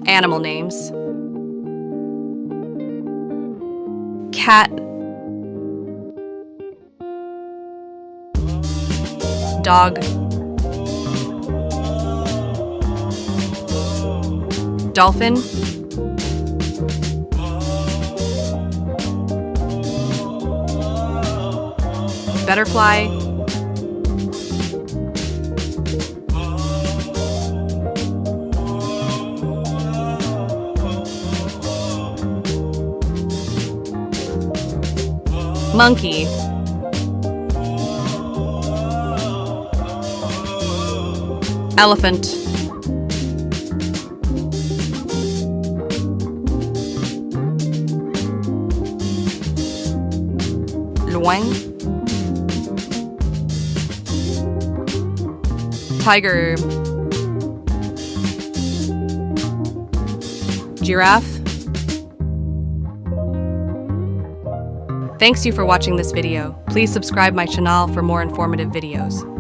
Animal names. Cat. Dog. Dolphin. Butterfly. Monkey. Elephant. Loin. Tiger. Giraffe. Thanks you for watching this video. Please subscribe my channel for more informative videos.